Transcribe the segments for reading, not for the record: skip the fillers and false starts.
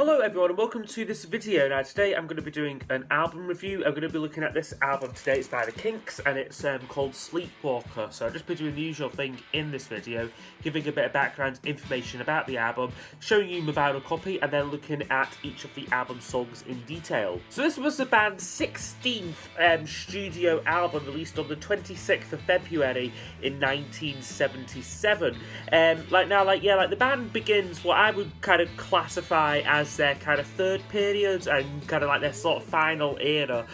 Hello everyone and welcome to this video. Now today I'm going to be doing an album review. I'm going to be looking at this album today. It's by the Kinks and it's called Sleepwalker. So I'll just be doing the usual thing in this video, giving a bit of background information about the album, showing you my vinyl copy and then looking at each of the album songs in detail. So this was the band's 16th studio album, released on the 26th of February in 1977. The band begins what I would kind of classify as their kind of third period and kind of like their sort of final era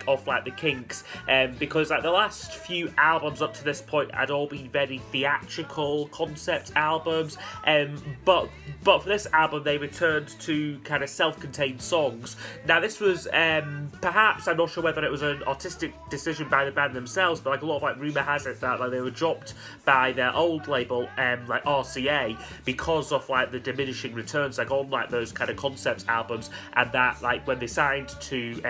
of the Kinks, because the last few albums up to this point had all been very theatrical concept albums, but for this album they returned to kind of self-contained songs. Now this was perhaps, I'm not sure whether it was an artistic decision by the band themselves, but a lot of rumour has it that they were dropped by their old label RCA because of the diminishing returns on those kind of concept albums, and that when they signed to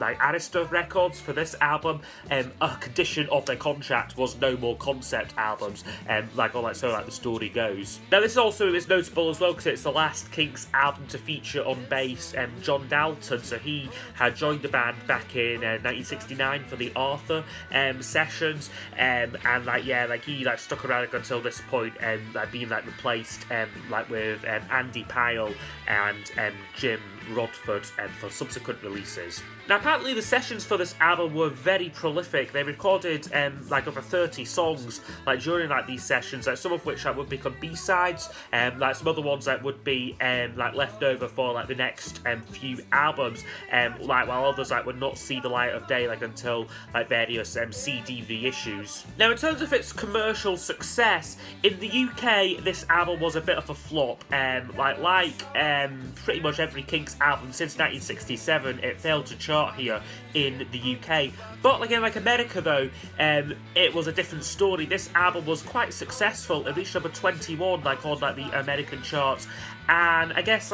Arista Records for this album, a condition of their contract was no more concept albums, the story goes. Now this also is notable as well because it's the last Kinks album to feature on bass John Dalton. So he had joined the band back in 1969 for the Arthur sessions, and he stuck around until this point, being replaced with Andy Pyle and Jim Rodford for subsequent releases. Now apparently the sessions for this album were very prolific. They recorded over 30 songs during these sessions, some of which would become B-sides, some other ones that would be left over for the next few albums, while others would not see the light of day until various CD reissues. Now in terms of its commercial success, in the UK this album was a bit of a flop. Pretty much every Kinks album since 1967, it failed to chart here in the UK. But again, America though, it was a different story. This album was quite successful. It reached number 21 on the American charts, and I guess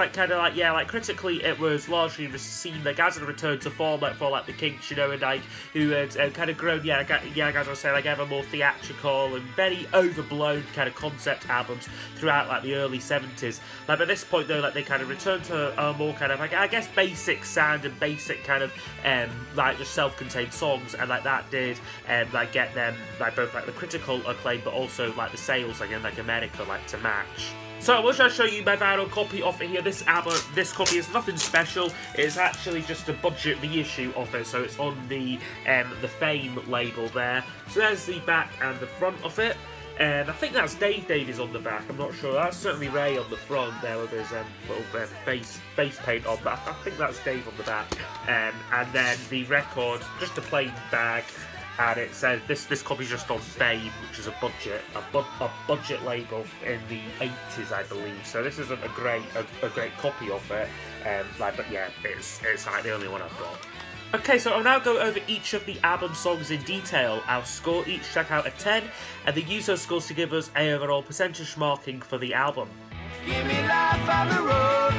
critically it was largely seen as a return to form for the Kinks, and who had kind of grown, as I was saying, ever more theatrical and very overblown kind of concept albums throughout the early 70s. By this point though, they kind of returned to a more kind of I guess basic sound and basic kind of just self-contained songs, and that did get them both the critical acclaim but also the sales in America to match. So I will just show you my vinyl copy of it here. This copy is nothing special. It's actually just a budget reissue of it, so it's on the Fame label there. So there's the back and the front of it. And I think that's Dave Davies on the back, I'm not sure. That's certainly Ray on the front there with his little face paint on, but I think that's Dave on the back. And then the record, just a plain bag, and it says this copy's just on Fame, which is a budget label in the 80s, I believe. So this isn't a great copy of it, but yeah, it's the only one I've got. Okay, so I'll now go over each of the album songs in detail. I'll score each track out of 10, and then use those scores to give us an overall percentage marking for the album. Give me life on the road.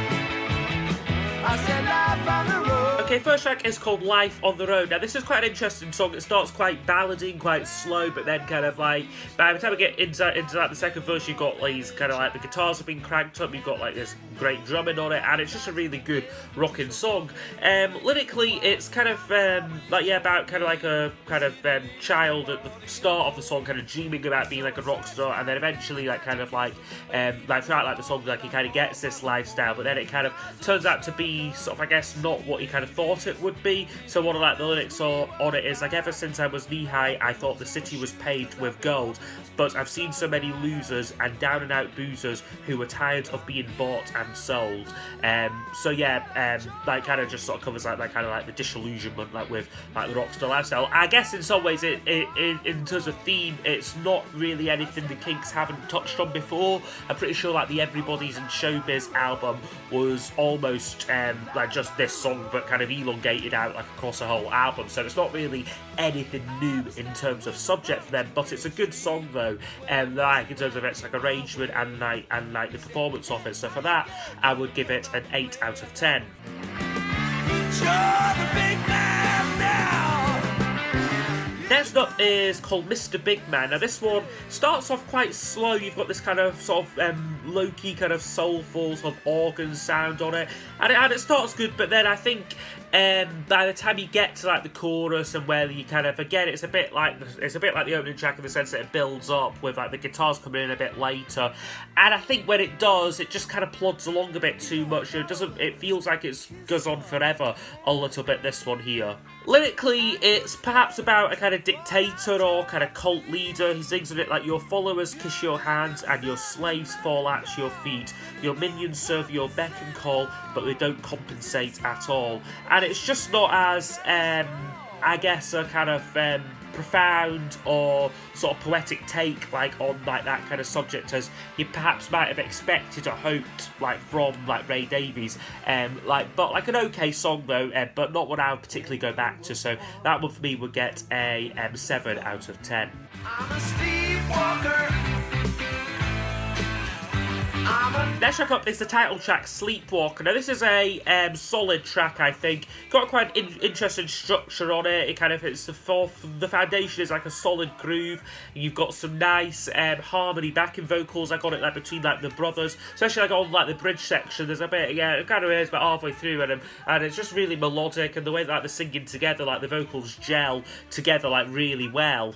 I said life on the road. Okay, first track is called Life on the Road. Now this is quite an interesting song. It starts quite ballading, quite slow, but then kind of by the time we get into the second verse, you've got these kind of the guitars have been cranked up, you've got this great drumming on it, and it's just a really good rocking song. Lyrically, it's kind of about kind of a child at the start of the song, kind of dreaming about being a rock star, and then eventually throughout the song, he kind of gets this lifestyle, but then it kind of turns out to be sort of, I guess, not what he kind of thought it would be. So one of the lyrics on it is ever since I was knee-high, I thought the city was paved with gold, but I've seen so many losers and down-and-out boozers who were tired of being bought and sold. Kind of just sort of covers the disillusionment with the rock star lifestyle. I guess in some ways it in terms of theme, it's not really anything the Kinks haven't touched on before. I'm pretty sure the Everybody's in Showbiz album was almost just this song, but kind of elongated out across the whole album. So it's not really anything new in terms of subject for them, but it's a good song though, in terms of its arrangement and the performance of it. So for that, I would give it an 8 out of 10. Next up is called Mr. Big Man. Now this one starts off quite slow. You've got this kind of sort of low-key kind of soulful sort of organ sound on it, and it starts good, but then I think by the time you get to like the chorus and where you kind of, again, it's a bit like the opening track in the sense that it builds up with like the guitars coming in a bit later, and I think when it does, it just kind of plods along a bit too much. It feels like it goes on forever a little bit, this one here. Lyrically, it's perhaps about a kind of dictator or kind of cult leader. He sings of it like, your followers kiss your hands and your slaves fall at your feet. Your minions serve your beck and call, but they don't compensate at all. And it's just not as, I guess, a kind of profound or sort of poetic take like on like that kind of subject as you perhaps might have expected or hoped like from like Ray Davies, but like an okay song though, but not one I would particularly go back to, so that one for me would get a 7 out of 10. I'm a sleepwalker. Next track up is the title track, Sleepwalker. Now this is a solid track, I think. Got quite an interesting structure on it. It kind of hits the foundation is like a solid groove. You've got some nice harmony backing vocals like on it, like between like the brothers, especially like on like the bridge section. There's a bit, yeah, it kind of is about halfway through, and it's just really melodic, and the way that like, they're singing together, like the vocals gel together like really well.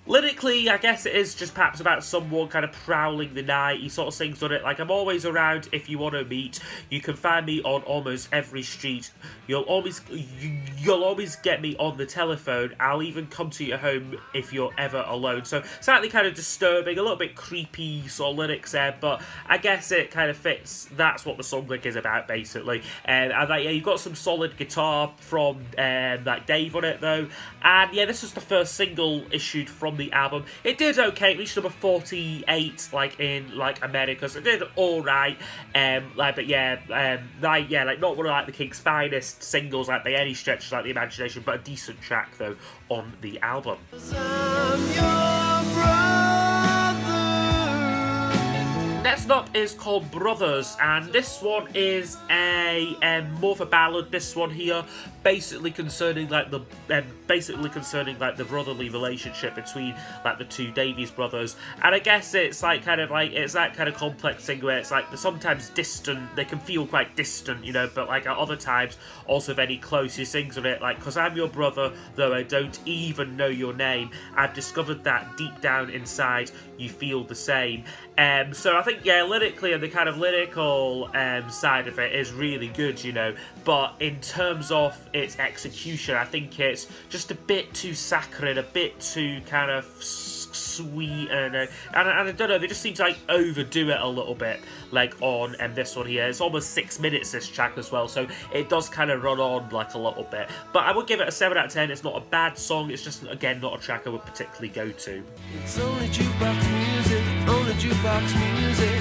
Lyrically, I guess it is just perhaps about someone kind of prowling the night. He sort of sings on it like, I'm always around if you want to meet. You can find me on almost every street. You'll always get me on the telephone. I'll even come to your home if you're ever alone. So slightly kind of disturbing, a little bit creepy sort of lyrics there, but I guess it kind of fits. That's what the song like is about basically. And like, yeah, you've got some solid guitar from like Dave on it though. And yeah, this was the first single issued from the album. It did okay. It reached number 48 like in like America, so it did all right. But yeah, like not one of like the Kinks' finest singles like by any stretch like the imagination, but a decent track though on the album. Next up is called Brothers, and this one is a more of a ballad. This one here, basically concerning like the brotherly relationship between like the two Davies brothers, and I guess it's like kind of like it's that kind of complex thing where it's like they're sometimes distant, they can feel quite distant, you know, but like at other times also very close. He sings of it like, 'cause I'm your brother, though I don't even know your name. I've discovered that deep down inside you feel the same. So I think, yeah, lyrically and the kind of lyrical side of it is really good, you know, but in terms of its execution, I think it's just a bit too saccharine, a bit too kind of sweet, and I don't know, they just seem to like overdo it a little bit, like on this one here. It's almost 6 minutes, this track as well, so it does kind of run on like a little bit, but I would give it a 7 out of 10. It's not a bad song, it's just, again, not a track I would particularly go to. It's only jukebox music, only jukebox music.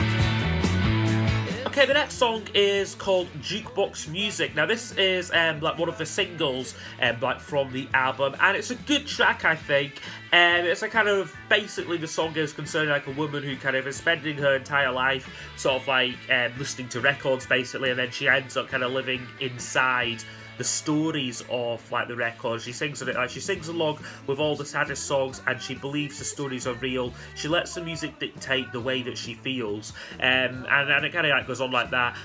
Okay, the next song is called Juke Box Music. Now this is like one of the singles like from the album, and it's a good track, I think. It's a kind of, basically the song is concerning like a woman who kind of is spending her entire life sort of like listening to records basically, and then she ends up kind of living inside the stories of like the records. She sings on it, like she sings along with all the saddest songs, and she believes the stories are real. She lets the music dictate the way that she feels, and it kind of like goes on like that.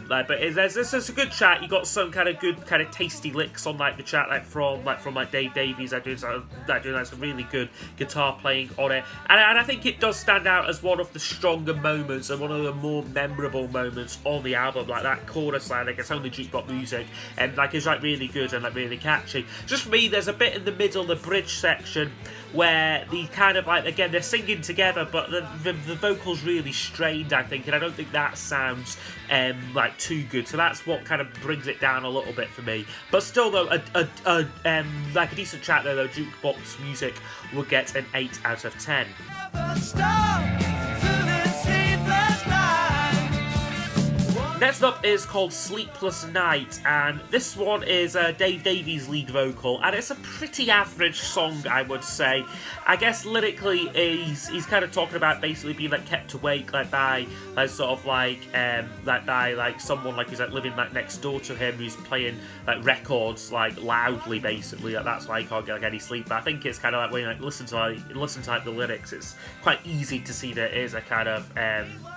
But it's a good track. You got some kind of good, kind of tasty licks on like the track, like from Dave Davies. I doing like some really good guitar playing on it, and I think it does stand out as one of the stronger moments and one of the more memorable moments on the album. Like that chorus line, like it's only jukebox music, and like is like really good and like really catchy. Just for me, there's a bit in the middle, the bridge section, where the kind of like, again, they're singing together, but the vocals really strained, I think, and I don't think that sounds like too good. So that's what kind of brings it down a little bit for me. But still, though, like a decent track though. Jukebox Music will get an 8 out of 10. Next up is called Sleepless Nights, and this one is Dave Davies' lead vocal, and it's a pretty average song, I would say. I guess lyrically, he's kind of talking about basically being like kept awake by someone like he's like living like next door to him, who's playing like records like loudly, basically. That's why he can't get like any sleep. But I think it's kind of like when you like listen to the lyrics, it's quite easy to see that it is a kind of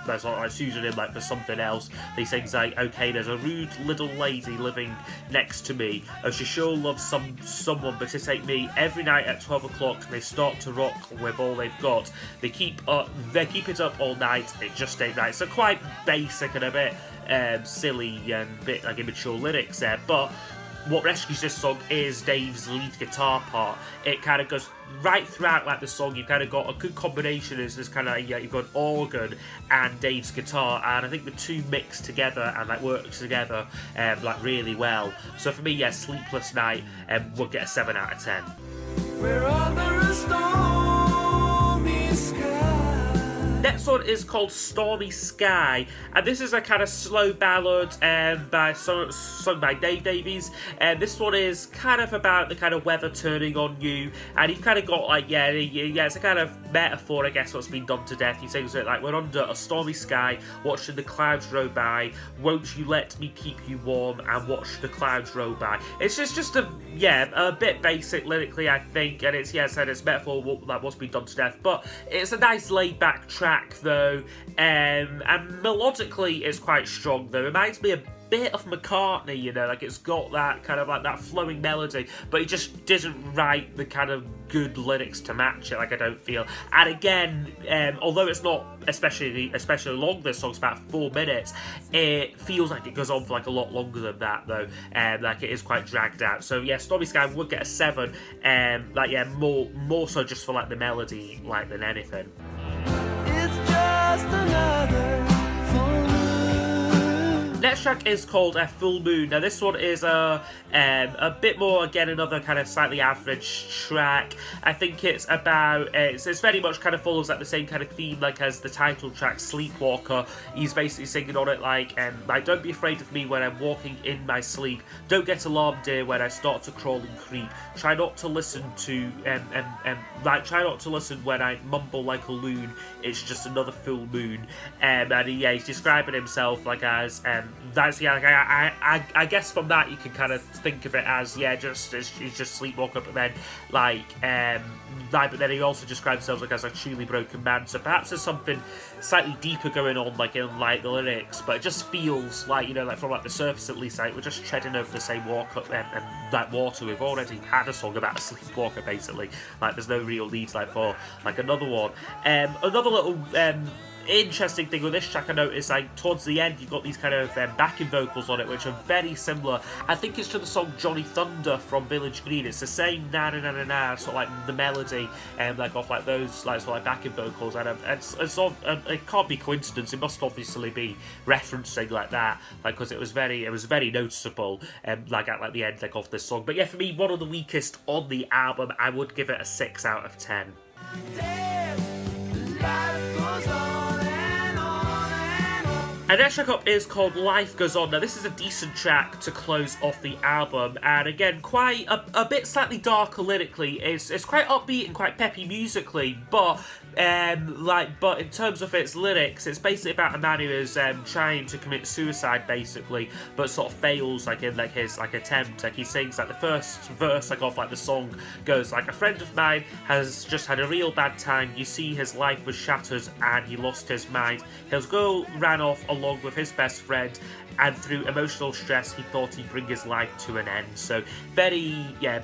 that's like pseudonym like for something else. He sings like, okay, there's a rude little lady living next to me. Oh, she sure loves someone, but it ain't me. Every night at 12 o'clock, they start to rock with all they've got. They keep it up all night. It just ain't right. So quite basic and a bit silly and a bit like immature lyrics there, but what rescues this song is Dave's lead guitar part. It kind of goes right throughout like the song. You've kind of got a good combination. Is this kind of you've got organ and Dave's guitar, and I think the two mix together and like work together like really well. So for me, yeah, Sleepless Night would get a 7 out of 10. We're under a stormy sky. Next one is called Stormy Sky, and this is a kind of slow ballad sung by Dave Davies. And this one is kind of about the kind of weather turning on you, and you've kind of got like it's a kind of metaphor, I guess, what's been done to death. He sings it like, we're under a stormy sky, watching the clouds roll by. Won't you let me keep you warm and watch the clouds roll by? It's just a bit basic lyrically, I think, and it's it's metaphor like what's been done to death, but it's a nice laid back track though, and melodically it's quite strong though. It reminds me a bit of McCartney, you know, like it's got that kind of like that flowing melody, but he just didn't write the kind of good lyrics to match it, like I don't feel. And again, although it's not especially long, this song's about 4 minutes, it feels like it goes on for like a lot longer than that though, like it is quite dragged out. So yeah, Stormy Sky would get a 7, more so just for like the melody like than anything. Just another full moon. Next track is called Full Moon. Now this one is a bit more, again, another kind of slightly average track. I think it's about, it's very much kind of follows like the same kind of theme like as the title track Sleepwalker. He's basically singing on it like don't be afraid of me when I'm walking in my sleep. Don't get alarmed, dear, when I start to crawl and creep. Try not to listen when I mumble like a loon. It's just another full moon. And he's describing himself like as I guess from that you can kind of think of it as he's just Sleepwalker, but then but then he also describes himself like as a truly broken man. So perhaps there's something slightly deeper going on like in like the lyrics, but it just feels like, you know, like from like the surface at least, like we're just treading over the same water and that water. We've already had a song about a sleepwalker basically. Like there's no real need like for like another one. Another little interesting thing with this track I noticed, like towards the end you've got these kind of backing vocals on it which are very similar. I think it's to the song Johnny Thunder from Village Green. It's the same na na na na na, sort of like the melody like off like those like sort of like backing vocals, and it can't be coincidence. It must obviously be referencing like that, like because it was very noticeable like at like the end like of this song. But yeah, for me, one of the weakest on the album. I would give it a 6 out of 10. And next track up is called Life Goes On. Now this is a decent track to close off the album, and again quite a bit slightly darker lyrically. It's quite upbeat and quite peppy musically, but in terms of its lyrics, it's basically about a man who is trying to commit suicide basically, but sort of fails like in like his like attempt. Like he sings like the first verse like off like the song goes like, a friend of mine has just had a real bad time. You see, his life was shattered and he lost his mind. His girl ran off along with his best friend, and through emotional stress he thought he'd bring his life to an end. So very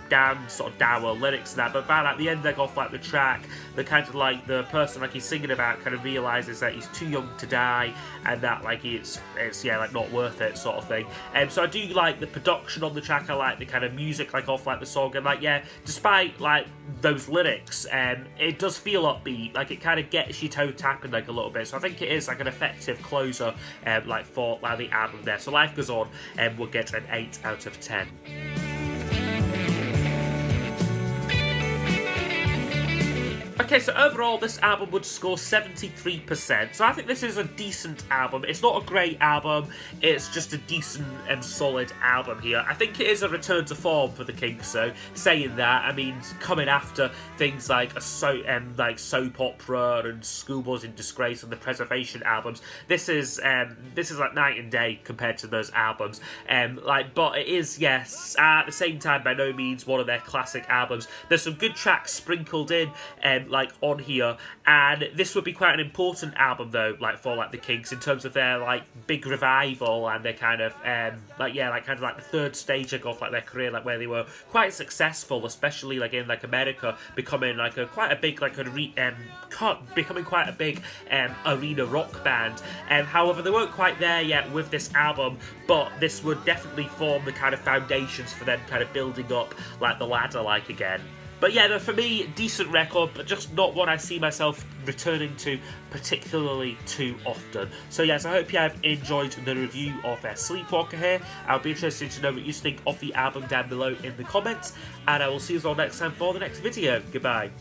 down, sort of dour lyrics to that, but by like the end like off like the track, the kind of like the person like he's singing about kind of realizes that he's too young to die, and that like it's like not worth it sort of thing. So I do like the production on the track. I like the kind of music like off like the song, and like despite like those lyrics, it does feel upbeat. Like it kind of gets your toe tapping like a little bit. So I think it is like an effective closer like for like the album there. So Life Goes On will get an 8 out of 10. Okay, Okay, so overall this album would score 73%, so I think this is a decent album. It's not a great album, it's just a decent and solid album here. I think it is a return to form for the Kinks, so saying that, I mean, coming after things like Soap Opera and Schoolboys in Disgrace and the Preservation albums, this is like night and day compared to those albums. But it is, yes, at the same time, by no means one of their classic albums. There's some good tracks sprinkled in, on here, and this would be quite an important album though, for the Kinks in terms of their big revival and their kind of the third stage of their career, where they were quite successful, especially in America, becoming becoming quite a big arena rock band. However, they weren't quite there yet with this album, but this would definitely form the kind of foundations for them kind of building up the ladder again. But yeah, no, for me, decent record, but just not one I see myself returning to particularly too often. So yes, I hope you have enjoyed the review of Sleepwalker here. I'll be interested to know what you think of the album down below in the comments, and I will see you all next time for the next video. Goodbye.